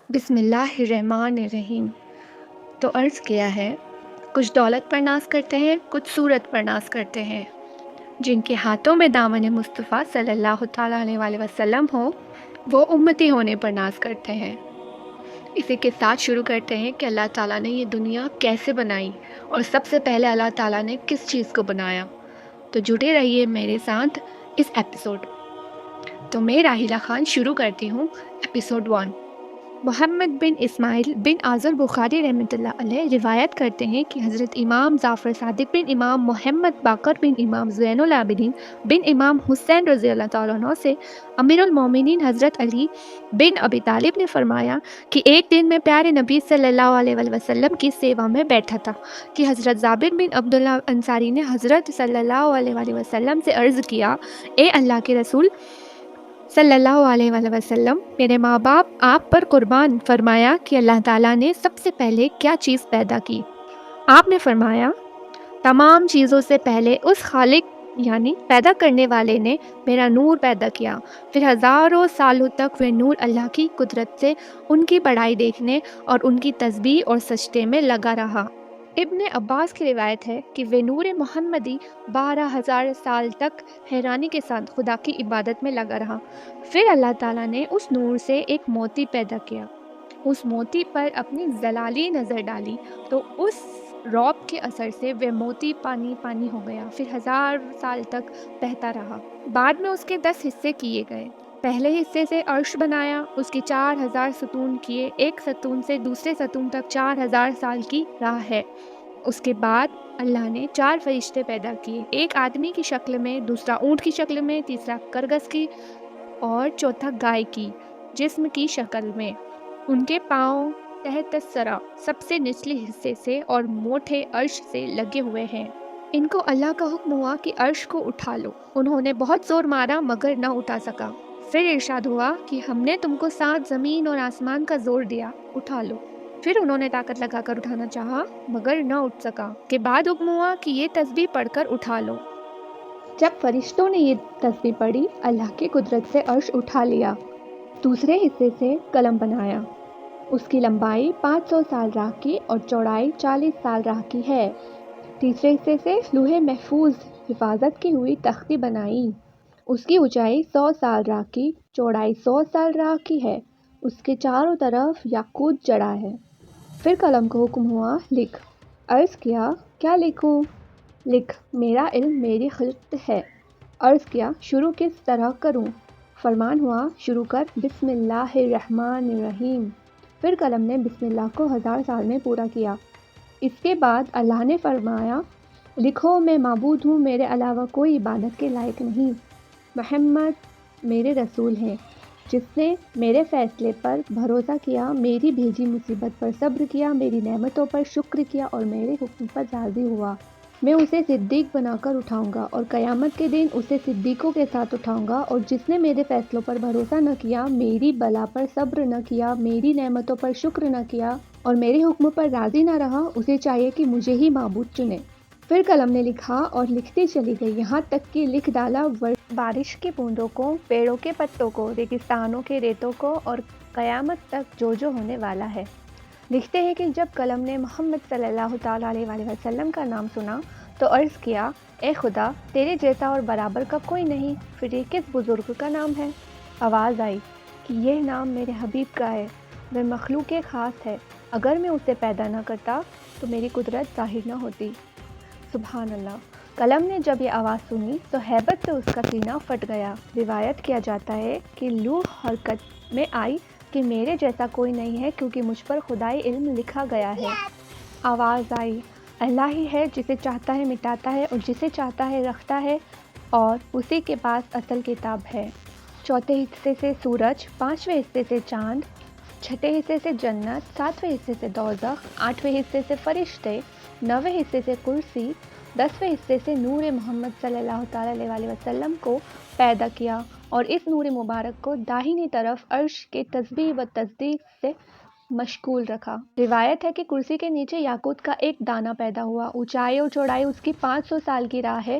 بسم اللہ الرحمن الرحیم۔ تو عرض کیا ہے، کچھ دولت پر ناز کرتے ہیں، کچھ صورت پر ناز کرتے ہیں۔ جن کے ہاتھوں میں دامن مصطفیٰ صلی اللہ تعالیٰ علیہ وآلہ وسلم ہو، وہ امتی ہونے پر ناز کرتے ہیں۔ اسی کے ساتھ شروع کرتے ہیں کہ اللہ تعالیٰ نے یہ دنیا کیسے بنائی اور سب سے پہلے اللہ تعالیٰ نے کس چیز کو بنایا۔ تو جڑے رہیے میرے ساتھ اس ایپیسوڈ۔ تو میں راحیلہ خان شروع کرتی ہوں ایپیسوڈ 1۔ محمد بن اسماعیل بن آذر بخاری رحمۃ اللہ علیہ روایت کرتے ہیں کہ حضرت امام جعفر صادق بن امام محمد باقر بن امام زین العابدین بن امام حسین رضی اللہ تعالیٰ عنہ سے امیر المومنین حضرت علی بن ابی طالب نے فرمایا کہ ایک دن میں پیارے نبی صلی اللہ علیہ وآلہ وسلم کی سیوا میں بیٹھا تھا کہ حضرت جابر بن عبداللہ انصاری نے حضرت صلی اللہ علیہ وآلہ وسلم سے عرض کیا، اے اللہ کے رسول صلی اللہ علیہ وآلہ وسلم، میرے ماں باپ آپ پر قربان۔ فرمایا کہ اللہ تعالیٰ نے سب سے پہلے کیا چیز پیدا کی؟ آپ نے فرمایا، تمام چیزوں سے پہلے اس خالق یعنی پیدا کرنے والے نے میرا نور پیدا کیا، پھر ہزاروں سالوں تک وہ نور اللہ کی قدرت سے ان کی بڑائی دیکھنے اور ان کی تسبیح اور سجدے میں لگا رہا۔ ابن عباس کی روایت ہے کہ وہ نور محمدی 12,000 سال تک حیرانی کے ساتھ خدا کی عبادت میں لگا رہا۔ پھر اللہ تعالیٰ نے اس نور سے ایک موتی پیدا کیا، اس موتی پر اپنی جلالی نظر ڈالی تو اس رعب کے اثر سے وہ موتی پانی پانی ہو گیا، پھر 1000 سال تک بہتا رہا۔ بعد میں اس کے 10 حصے کیے گئے۔ پہلے حصے سے عرش بنایا، اس کی 4000 ستون کیے، ایک ستون سے دوسرے ستون تک 4000 سال کی راہ ہے۔ اس کے بعد اللہ نے 4 فرشتے پیدا کیے، ایک آدمی کی شکل میں، دوسرا اونٹ کی شکل میں، تیسرا کرگس کی اور چوتھا گائے کی جسم کی شکل میں۔ ان کے پاؤں تحت الثری سب سے نچلے حصے سے اور موٹھے عرش سے لگے ہوئے ہیں۔ ان کو اللہ کا حکم ہوا کہ عرش کو اٹھا لو۔ انہوں نے بہت زور مارا مگر نہ اٹھا سکا۔ پھر ارشاد ہوا کہ ہم نے تم کو 7 زمین اور آسمان کا زور دیا، اٹھا لو۔ پھر انہوں نے طاقت لگا کر اٹھانا چاہا مگر نہ اٹھ سکا۔ کے بعد حکم ہوا کہ یہ تسبیح پڑھ کر اٹھا لو۔ جب فرشتوں نے یہ تسبیح پڑھی، اللہ کی قدرت سے عرش اٹھا لیا۔ دوسرے حصے سے قلم بنایا، اس کی لمبائی 500 سال راہ کی اور چوڑائی 40 سال راہ کی ہے۔ تیسرے حصے سے لوح محفوظ حفاظت کی ہوئی تختی بنائی، اس کی اونچائی 100 سال راہ کی، چوڑائی 100 سال راہ کی ہے، اس کے چاروں طرف یاقوت جڑا ہے۔ پھر قلم کو حکم ہوا، لکھ۔ عرض کیا، کیا لکھوں؟ لکھ، میرا علم میری خلقت ہے۔ عرض کیا، شروع کس طرح کروں؟ فرمان ہوا، شروع کر بسم اللہ الرحمن الرحیم۔ پھر قلم نے بسم اللہ کو 1000 سال میں پورا کیا۔ اس کے بعد اللہ نے فرمایا، لکھو، میں معبود ہوں، میرے علاوہ کوئی عبادت کے لائق نہیں۔ محمد میرے رسول ہیں، جس نے میرے فیصلے پر بھروسہ کیا، میری بھیجی مصیبت پر صبر کیا، میری نعمتوں پر شکر کیا اور میرے حکم پر راضی ہوا، میں اسے صدیق بنا کر اٹھاؤں گا اور قیامت کے دن اسے صدیقوں کے ساتھ اٹھاؤں گا۔ اور جس نے میرے فیصلوں پر بھروسہ نہ کیا، میری بلا پر صبر نہ کیا، میری نعمتوں پر شکر نہ کیا اور میرے حکم پر راضی نہ رہا، اسے چاہیے کہ مجھے ہی معبود چنے۔ پھر قلم نے لکھا اور لکھتی چلی گئی، یہاں تک کہ لکھ ڈالا بارش کی بوندوں کو، پیڑوں کے پتوں کو، ریگستانوں کے ریتوں کو اور قیامت تک جو جو ہونے والا ہے۔ لکھتے ہیں کہ جب قلم نے محمد صلی اللہ تعالیٰ علیہ وآلہ وسلم کا نام سنا تو عرض کیا، اے خدا، تیرے جیسا اور برابر کا کوئی نہیں، پھر یہ کس بزرگ کا نام ہے؟ آواز آئی کہ یہ نام میرے حبیب کا ہے، وہ مخلوق خاص ہے، اگر میں اسے پیدا نہ کرتا تو میری قدرت ظاہر نہ ہوتی۔ سبحان اللہ۔ قلم نے جب یہ آواز سنی تو ہیبت سے اس کا سینہ پھٹ گیا۔ روایت کیا جاتا ہے کہ لوح حرکت میں آئی کہ میرے جیسا کوئی نہیں ہے، کیونکہ مجھ پر خدائی علم لکھا گیا ہے۔ آواز آئی، اللہ ہی ہے جسے چاہتا ہے مٹاتا ہے اور جسے چاہتا ہے رکھتا ہے، اور اسی کے پاس اصل کتاب ہے۔ چوتھے حصے سے سورج، 5ویں حصے سے چاند، 6 حصے سے جنت، 7ویں حصے سے دوزخ، 8ویں حصے سے فرشتے، 9ویں حصے سے کرسی، 10ویں حصے سے نور محمد صلی اللہ تعالیٰ علیہ وآلہ وسلم کو پیدا کیا اور اس نور مبارک کو داہنی طرف عرش کے تسبیح و تصدیق سے مشغول رکھا۔ روایت ہے کہ کرسی کے نیچے یاقوت کا ایک دانہ پیدا ہوا، اونچائی اور چوڑائی اس کی 500 سال کی راہ ہے،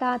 7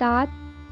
7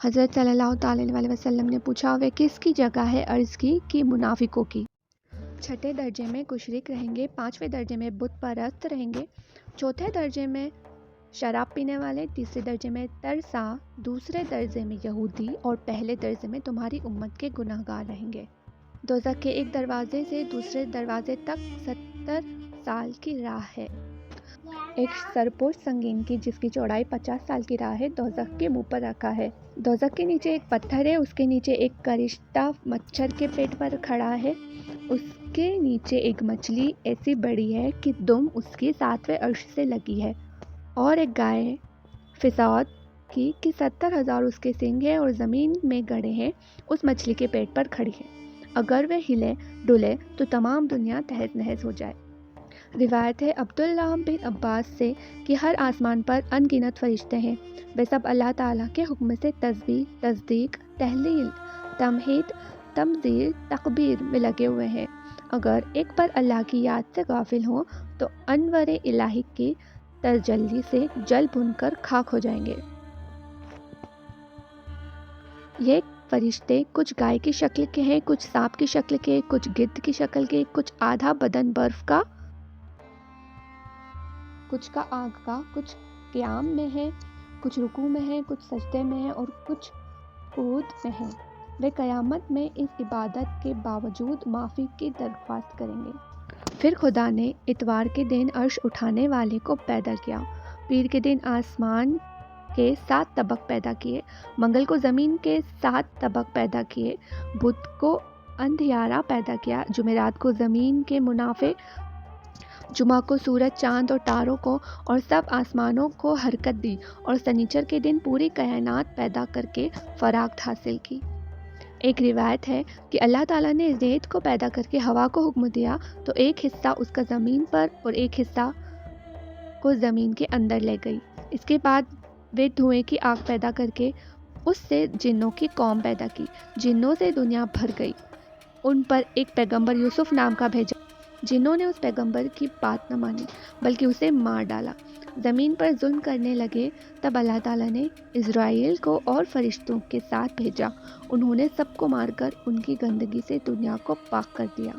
حضرت صلی اللہ تعالی علیہ وسلم نے پوچھا وہ کس کی جگہ ہے؟ عرض کی کہ منافقوں کی۔ چھٹے درجے میں مشرک رہیں گے، پانچویں درجے میں بت پرست رہیں گے، چوتھے درجے میں شراب پینے والے، تیسرے درجے میں ترسا، دوسرے درجے میں یہودی اور پہلے درجے میں تمہاری امت کے گناہگار رہیں گے۔ دوزخ کے ایک دروازے سے دوسرے دروازے تک 70 سال کی راہ ہے، ایک سرپوش سنگین کی جس کی چوڑائی 50 سال کی راہ ہے دوزخ کے منہ پر رکھا ہے۔ دوزخ کے نیچے ایک پتھر ہے، اس کے نیچے ایک کرشتہ مچھر کے پیٹ پر کھڑا ہے، اس کے نیچے ایک مچھلی ایسی بڑی ہے کہ دم اس کی 7ویں عرش سے لگی ہے، اور ایک گائے فساد کی کہ 70,000 اس کے سینگ ہیں اور زمین میں گڑے ہیں، اس مچھلی کے پیٹ پر کھڑی ہے۔ اگر وہ ہلے ڈلے تو تمام دنیا تہز نہز ہو جائے۔ روایت ہے عبداللہ بن عباس سے کہ ہر آسمان پر ان گنت فرشتے ہیں، وہ سب اللہ تعالیٰ کے حکم سے تسبیح، تصدیق، تحلیل، تمہید، تمجید، تکبیر میں لگے ہوئے ہیں۔ اگر ایک پر اللہ کی یاد سے غافل ہوں تو انوار الہی کی تجلی سے جل بھن کر خاک ہو جائیں گے۔ یہ فرشتے کچھ گائے کی شکل کے ہیں، کچھ سانپ کی شکل کے، کچھ گدھ کی شکل کے، کچھ آدھا بدن برف کا، کچھ کا آگ کا، کچھ قیام میں ہے، کچھ رکوع میں ہے، کچھ سجدے میں ہے اور کچھ قعود میں ہے۔ وہ قیامت میں اس عبادت کے باوجود معافی کی درخواست کریں گے۔ پھر خدا نے اتوار کے دن عرش اٹھانے والے کو پیدا کیا، پیر کے دن آسمان کے 7 طبق پیدا کیے، منگل کو زمین کے 7 طبق پیدا کیے، بدھ کو اندھیارا پیدا کیا، جمعرات کو زمین کے منافع، جمعہ کو سورج، چاند اور تاروں کو اور سب آسمانوں کو حرکت دی، اور سنیچر کے دن پوری کائنات پیدا کر کے فراغت حاصل کی۔ ایک روایت ہے کہ اللہ تعالیٰ نے ریت کو پیدا کر کے ہوا کو حکم دیا تو ایک حصہ اس کا زمین پر اور ایک حصہ کو زمین کے اندر لے گئی۔ اس کے بعد وہ دھوئیں کی آگ پیدا کر کے اس سے جنوں کی قوم پیدا کی، جنوں سے دنیا بھر گئی۔ ان پر ایک پیغمبر یوسف نام کا بھیجا، جنہوں نے اس پیغمبر کی بات نہ مانی بلکہ اسے مار ڈالا۔ زمین پر ظلم کرنے لگے، تب اللہ تعالیٰ نے اسرائیل کو اور فرشتوں کے ساتھ بھیجا، انہوں نے سب کو مار کر ان کی گندگی سے دنیا کو پاک کر دیا۔